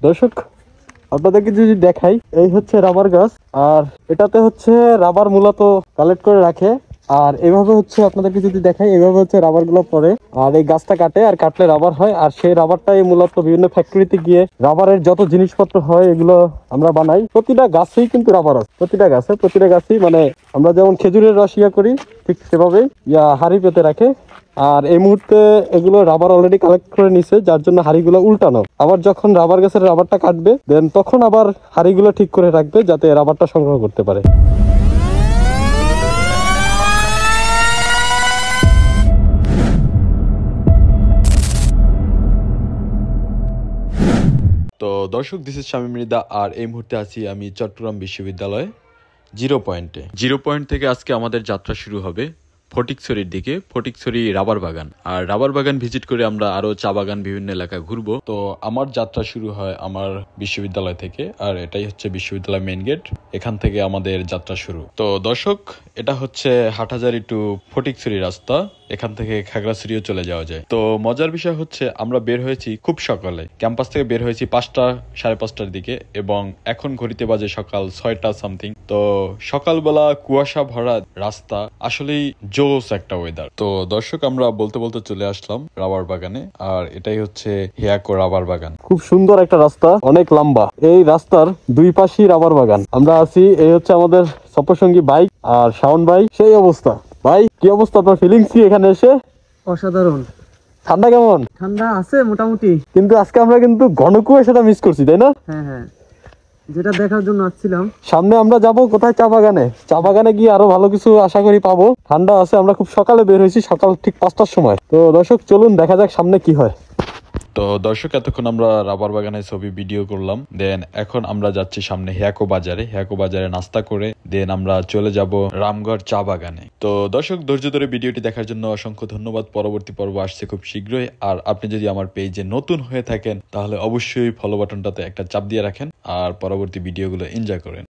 দর্শক আপনাদেরকে যদি দেখাই, এই হচ্ছে রাবার গাছ, আর এটাতে হচ্ছে রাবার মূলত কালেক্ট করে রাখে। আর এভাবে হচ্ছে আপনাদেরকে যদি দেখাই, এভাবে হচ্ছে রাবার গুলো পরে, আর এই গাছটা কাটে, আর কাটলে রাবার হয়, আর সেই রাবারটাই মূলত বিভিন্ন ফ্যাক্টরিতে গিয়ে রাবারের যত জিনিসপত্র হয় এগুলো আমরা বানাই। প্রতিটা গাছেই কিন্তু রাবার আছে, প্রতিটা গাছেই, মানে আমরা যেমন খেজুরের রস করি, ঠিক সেভাবে হাড়ি পেতে রাখে। আর এই মুহূর্তে এগুলো রাবার অলরেডি কালেক্ট করে নিছে, যার জন্য হাড়িগুলো উল্টানো। আবার যখন রাবার গাছের রাবারটা কাটবে দেন তখন আবার হাড়িগুলো ঠিক করে রাখবে যাতে রাবারটা সংগ্রহ করতে পারে। তো দর্শক, দিস ইজ শামীম মৃধা, আর এই মুহূর্তে আছি আমি চট্টগ্রাম বিশ্ববিদ্যালয়ে জিরো পয়েন্ট থেকে আজকে আমাদের যাত্রা শুরু হবে ফটিকছড়ির দিকে, ফটিকছড়ি রাবার বাগান। আর রাবার বাগান ভিজিট করে আমরা আরো চা বাগান বিভিন্ন এলাকা ঘুরবো। তো আমার যাত্রা শুরু হয় আমার বিশ্ববিদ্যালয় থেকে, আর এটাই হচ্ছে বিশ্ববিদ্যালয় মেইন গেট, এখান থেকে আমাদের যাত্রা শুরু। তো দর্শক, এটা হচ্ছে হাটহাজারী টু ফটিকছড়ি রাস্তা, এখান থেকে খাগড়াছড়িও চলে যাওয়া যায়। তো মজার বিষয় হচ্ছে আমরা বের হয়েছি খুব সকালে, ক্যাম্পাস থেকে বের হয়েছি 5টা সাড়ে 5টার দিকে, এবং এখন ঘড়িতে বাজে সকাল 6টা সামথিং। তো সকালবেলা কুয়াশা ভরা রাস্তা, আসলেই জোস একটা ওয়েদার। তো দর্শক, আমরা বলতে বলতে চলে আসলাম রাবার বাগানে, আর এটাই হচ্ছে হিয়াকো রাবার বাগান। খুব সুন্দর একটা রাস্তা, অনেক লম্বা। এই রাস্তার দুই পাশেই রাবার বাগান। আমরা আছি, এই হচ্ছে আমাদের সফরসঙ্গী বাইক আর শাওন ভাই। সেই অবস্থা ভাই, কি অবস্থা আপনার ফিলিংস কি এখানে এসে? অসাধারণ। ঠান্ডা কেমন? ঠান্ডা আছে মোটামুটি, কিন্তু আজকে আমরা কিন্তু ঘন কুয়াশাটা মিস করছি, তাই না? হ্যাঁ হ্যাঁ, যেটা দেখার জন্য আসছিলাম। সামনে আমরা যাব কোথায়? চা বাগানে। চা বাগানে গিয়ে আরো ভালো কিছু আশা করি পাবো। ঠান্ডা আছে, আমরা খুব সকালে বের হয়েছি, সকাল ঠিক 5টার সময়। তো দর্শক চলুন দেখা যাক সামনে কি হয়। তো দর্শক, এতক্ষণ আমরা রাবার বাগানের ছবি ভিডিও করলাম, দেন এখন আমরা যাচ্ছি সামনে হিয়াকো বাজারে নাস্তা করে দেন আমরা চলে যাব রামগড় চা বাগানে। তো দর্শক, ধৈর্য ধরে ভিডিওটি দেখার জন্য অসংখ্য ধন্যবাদ। পরবর্তী পর্ব আসছে খুব শীঘ্রই, আর আপনি যদি আমার পেজে নতুন হয়ে থাকেন তাহলে অবশ্যই ফলো বাটনটাতে একটা চাপ দিয়ে রাখেন, আর পরবর্তী ভিডিওগুলো এনজয় করেন।